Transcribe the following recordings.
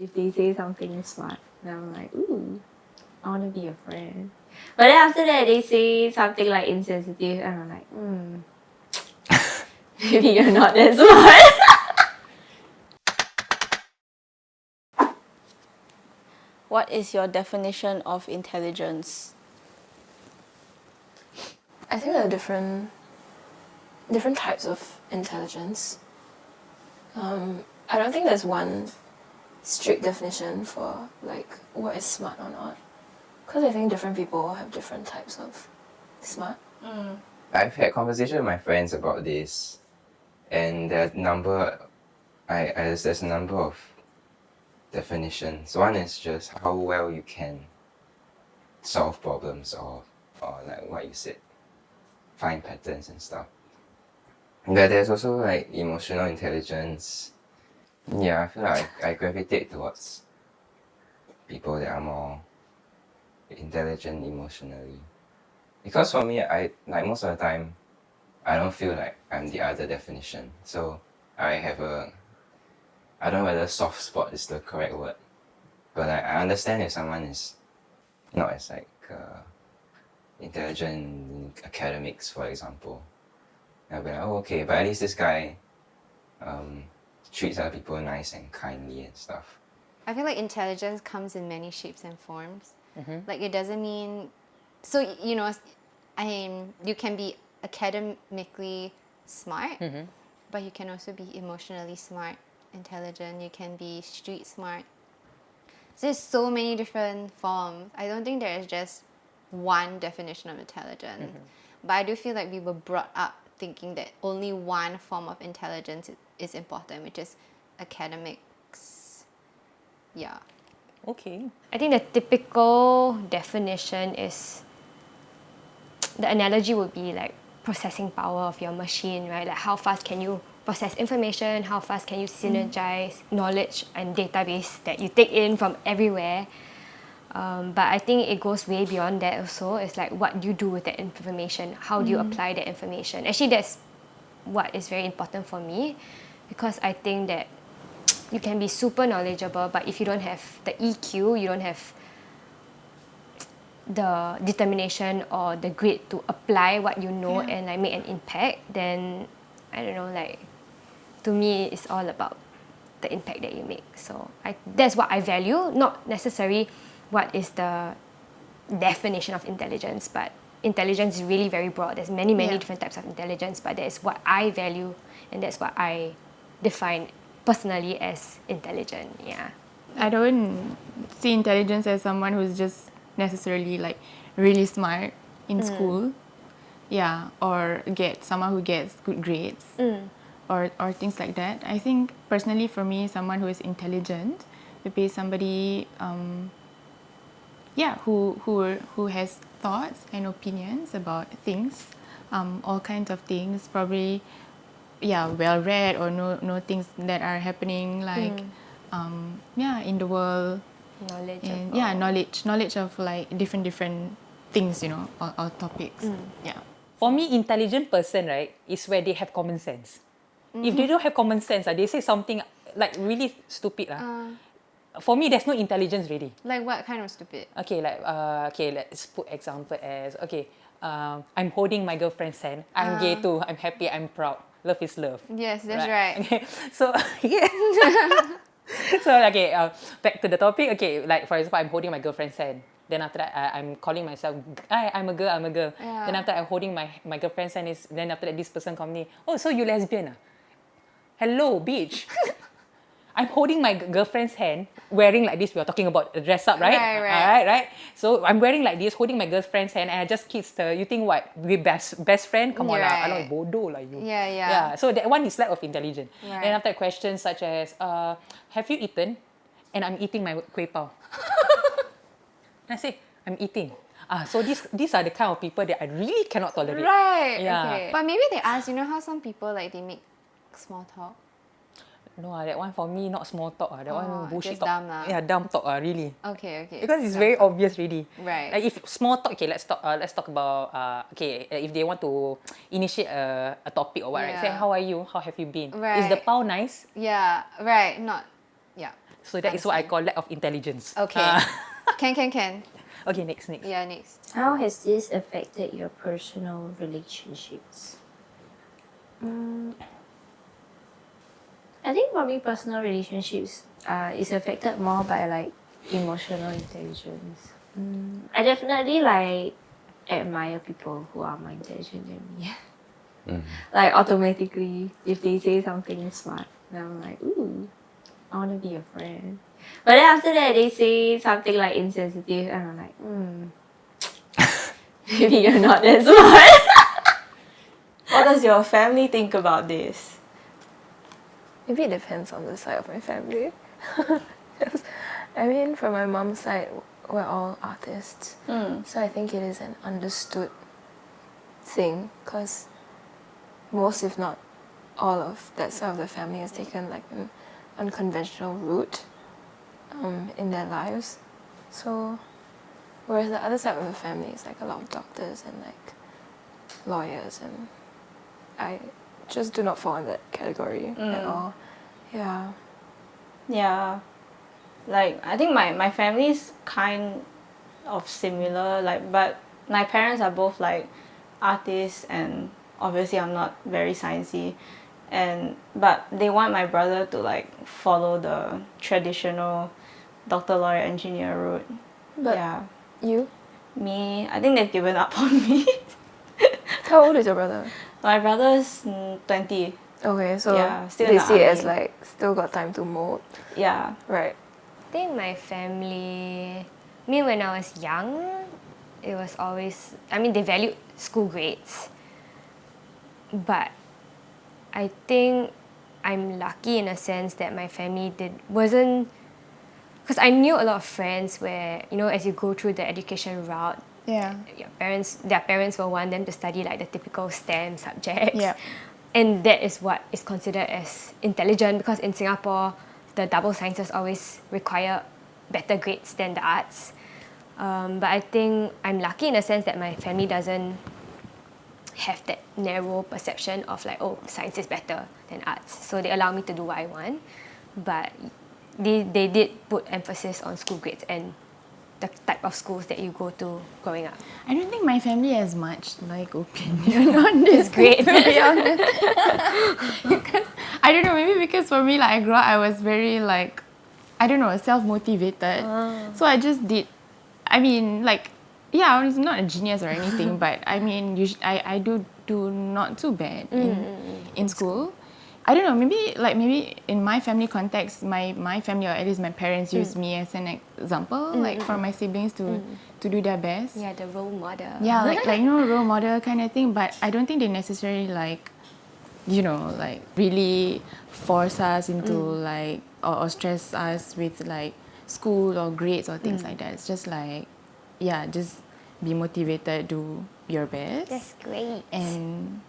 if they say something smart, then I'm like, ooh, I want to be a friend. But then after that, they say something like insensitive, and I'm like, maybe you're not that smart. What is your definition of intelligence? I think there are different types of intelligence. I don't think there's one strict definition for like what is smart or not, because I think different people have different types of smart. I've had conversation with my friends about this, and there's a number of definitions. One is just how well you can solve problems, or like what you said, find patterns and stuff. But there's also like emotional intelligence. Yeah, I feel like I gravitate towards people that are more intelligent emotionally. Because for me, I like most of the time, I don't feel like I'm the other definition. So I don't know whether soft spot is the correct word, but I understand if someone is not as like intelligent in academics, for example. I'll be like, oh, okay, but at least this guy treats other people nice and kindly and stuff. I feel like intelligence comes in many shapes and forms. Like it doesn't mean, so you know, you can be academically smart, but you can also be emotionally smart, intelligent. You can be street smart. So there's so many different forms. I don't think there is just one definition of intelligence. But I do feel like we were brought up thinking that only one form of intelligence is important, which is academics. Yeah. Okay. I think the typical definition is, the analogy would be like processing power of your machine, right? Like how fast can you process information, how fast can you synergize knowledge and database that you take in from everywhere. But I think it goes way beyond that also. It's like what do you do with that information? How do you apply that information? Actually, that's what is very important for me, because I think that you can be super knowledgeable, but if you don't have the EQ, you don't have the determination or the grit to apply what you know and like make an impact, then I don't know, like to me it's all about the impact that you make. So that's what I value, not necessarily what is the definition of intelligence, but intelligence is really very broad. There's many different types of intelligence, but that is what I value and that's what I define personally as intelligent. Yeah. I don't see intelligence as someone who's just necessarily like really smart in school, or someone who gets good grades, or things like that. I think personally for me, someone who is intelligent would be somebody, who has thoughts and opinions about things, all kinds of things. Probably, well read or know things that are happening like, in the world. Knowledge of like different things, or topics. For me, intelligent person, right, is where they have common sense. If they don't have common sense, they say something like really stupid. For me, there's no intelligence really. Like what kind of stupid? Okay, let's put example as, I'm holding my girlfriend's hand. I'm gay too. I'm happy. I'm proud. Love is love. Yes, that's right. Okay, so So back to the topic. Okay, like for example, I'm holding my girlfriend's hand. Then after that, I'm calling myself, I'm a girl. Yeah. Then after I'm holding my girlfriend's hand, then after that, this person comes in. Oh, so you lesbian? Hello, bitch. I'm holding my girlfriend's hand, wearing like this. We are talking about dress up, right? Right. So I'm wearing like this, holding my girlfriend's hand, and I just kissed her. You think what? We best friend? Come on lah, alah bodoh lah you. Yeah. So that one is lack of intelligence. Right. Then after questions such as, have you eaten? And I'm eating my kueh pao. I say, I'm eating. So these are the kind of people that I really cannot tolerate. Right. Yeah. Okay. But maybe they ask, how some people like they make small talk. No, that one for me not small talk. That one bullshit just talk. dumb lah. Yeah, dumb talk. Really. Okay. Because it's very obvious, really. Right. Like if small talk, okay, let's talk about if they want to initiate a topic or what, right? Say, how are you? How have you been? Right. Is the pao nice? Yeah. Right. Not. Yeah. So that is what I call lack of intelligence. Okay. Can. Okay, next. Yeah, next. How has this affected your personal relationships? I think for me, personal relationships is affected more by like emotional intelligence. I definitely like admire people who are more intelligent than me. Like automatically, if they say something smart, then I'm like, ooh, I want to be a friend. But then after that, they say something like insensitive, and I'm like, maybe you're not that smart. What does your family think about this? Maybe it depends on the side of my family. 'Cause, I mean, from my mom's side, we're all artists. So I think it is an understood thing because most, if not all, of that side of the family has taken like an unconventional route in their lives. So, whereas the other side of the family is like a lot of doctors and like lawyers, and I just do not fall in that category at all. Yeah. Yeah, like I think my family is kind of similar, like, but my parents are both like artists, and obviously I'm not very sciencey, but they want my brother to like follow the traditional doctor, lawyer, engineer route. But yeah, you? me, I think they've given up on me. How old is your brother? My brother's 20. Okay, so Yeah, still in they the see it as army. like still got time to mold. Yeah. Right. I think my family, me when I was young, it was always, I mean, they valued school grades. But I think I'm lucky in a sense that my family wasn't, because I knew a lot of friends where, you know, as you go through the education route, Yeah. their parents will want them to study like the typical STEM subjects. Yeah. And that is what is considered as intelligent, because in Singapore, the double sciences always require better grades than the arts. But I think I'm lucky in a sense that my family doesn't have that narrow perception of like, oh, science is better than arts. So they allow me to do what I want. But they did put emphasis on school grades and the type of schools that you go to growing up. I don't think my family has much like opinion on this. Great. To be honest, because I don't know. Maybe because for me, like I grew up, I was very like, I don't know, self-motivated. So I just did. I mean, like, yeah, I was not a genius or anything, but I mean, I do not too bad in school. I don't know, maybe in my family context, my family, or at least my parents, use me as an example, like for my siblings to do their best. Yeah, the role model. Yeah, like you know, role model kind of thing. But I don't think they necessarily like, you know, like really force us into like or stress us with like school or grades or things like that. It's just like, yeah, just be motivated, do your best. That's great. And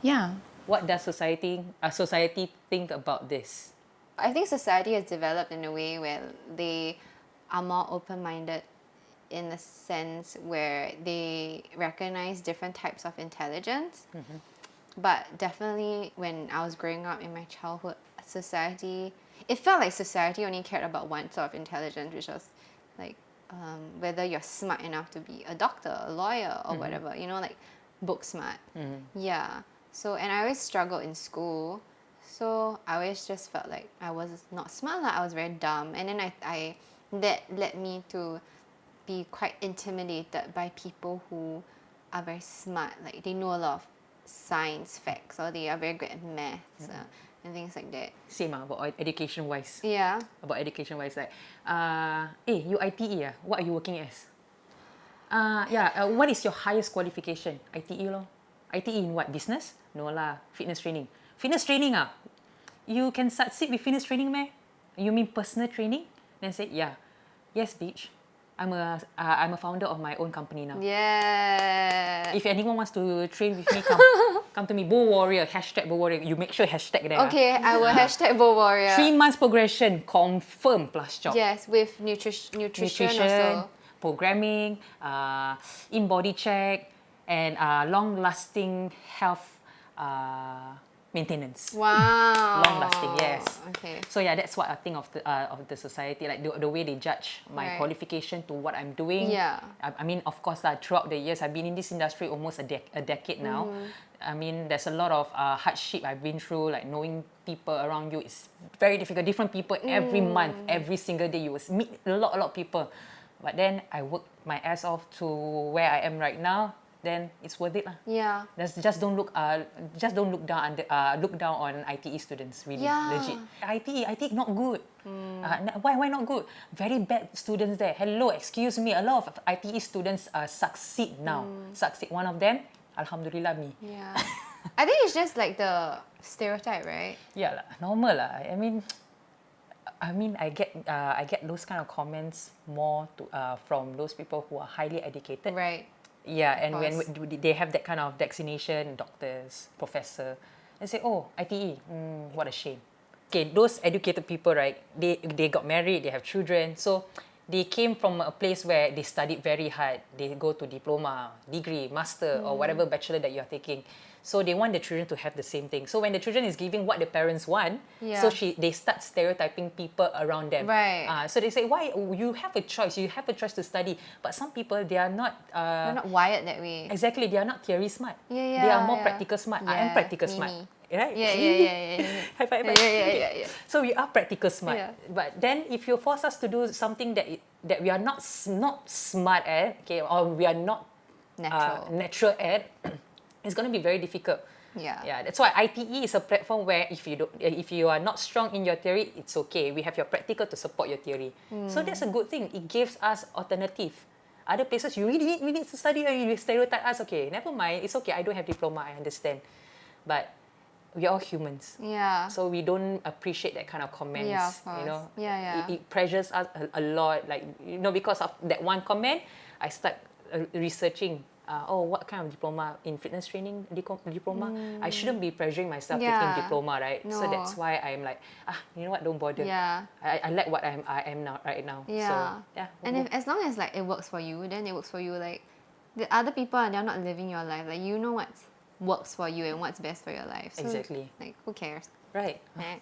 yeah. What does society think about this? I think society has developed in a way where they are more open-minded in the sense where they recognize different types of intelligence. But definitely when I was growing up in my childhood, it felt like society only cared about one sort of intelligence, which was like whether you're smart enough to be a doctor, a lawyer, or whatever, you know, like book smart. Yeah. So, and I always struggled in school. So I always just felt like I was not smart, like I was very dumb. And then that led me to be quite intimidated by people who are very smart. Like they know a lot of science facts, or they are very good at maths and things like that. Same about education-wise. Yeah. About education-wise, like, hey, you ITE, what are you working as? What is your highest qualification? ITE lor. ITE in what? Business? No lah. Fitness training. Fitness training you can succeed with fitness training meh? You mean personal training? Then I said, yeah. Yes, bitch. I'm a founder of my own company now. Yeah. If anyone wants to train with me, come to me. Bow Warrior, #Bow Warrior. You make sure hashtag there. Okay, I will #Bow Warrior. 3 months progression, confirm plus job. Yes, with nutrition also. Programming, in-body check, and long-lasting health maintenance. Wow. Long lasting, yes. Okay. So yeah, that's what I think of the society, like the way they judge my Right. qualification to what I'm doing. Yeah. I mean, of course, throughout the years, I've been in this industry almost a decade now. I mean, there's a lot of hardship I've been through, like knowing people around you is very difficult. Different people every month, every single day, you will meet a lot of people. But then I worked my ass off to where I am right now. Then it's worth it lah. Yeah. Just don't look look down on ITE students, really. Yeah. Legit. ITE not good. Why not good? Very bad students there. Hello, excuse me. A lot of ITE students succeed now. Succeed. One of them, alhamdulillah, me. Yeah. I think it's just like the stereotype, right? Yeah lah, normal lah. I mean, I get those kind of comments more from those people who are highly educated. Right. Yeah, and when course. they have that kind of designation, doctors, professor, and say, oh, ITE, what a shame. Okay, those educated people, right, they got married, they have children, so they came from a place where they studied very hard. They go to diploma, degree, master, or whatever bachelor that you're taking. So they want the children to have the same thing. So when the children is giving what the parents want, Yeah. they start stereotyping people around them. Right. So they say, why you have a choice? You have a choice to study. But some people, they are not. They're not wired that way. Exactly, they are not theory smart. Yeah, They are more yeah. practical smart. I am Yeah, practical me. smart. Right? Yeah. High five. Yeah. So we are practical smart. Yeah. But then if you force us to do something that we are not smart at, okay, or we are not natural at, it's going to be very difficult. Yeah. That's why ITE is a platform where if you are not strong in your theory, it's okay. We have your practical to support your theory. So that's a good thing. It gives us alternative. Other places you really need to study, or you stereotype us. Okay, never mind. It's okay. I don't have diploma. I understand, but we are all humans. Yeah. So we don't appreciate that kind of comments. Yeah, of course. You know. Yeah. It pressures us a lot. Like, you know, because of that one comment, I start researching. What kind of diploma in fitness training diploma? I shouldn't be pressuring myself taking diploma, right? No. So that's why I'm like, you know what? Don't bother. Yeah. I like what I am now right now. Yeah. So yeah. And as long as like it works for you, then it works for you. Like the other people, they're not living your life. Like, you know what works for you and what's best for your life. So, Exactly. Like, who cares? Right. Right.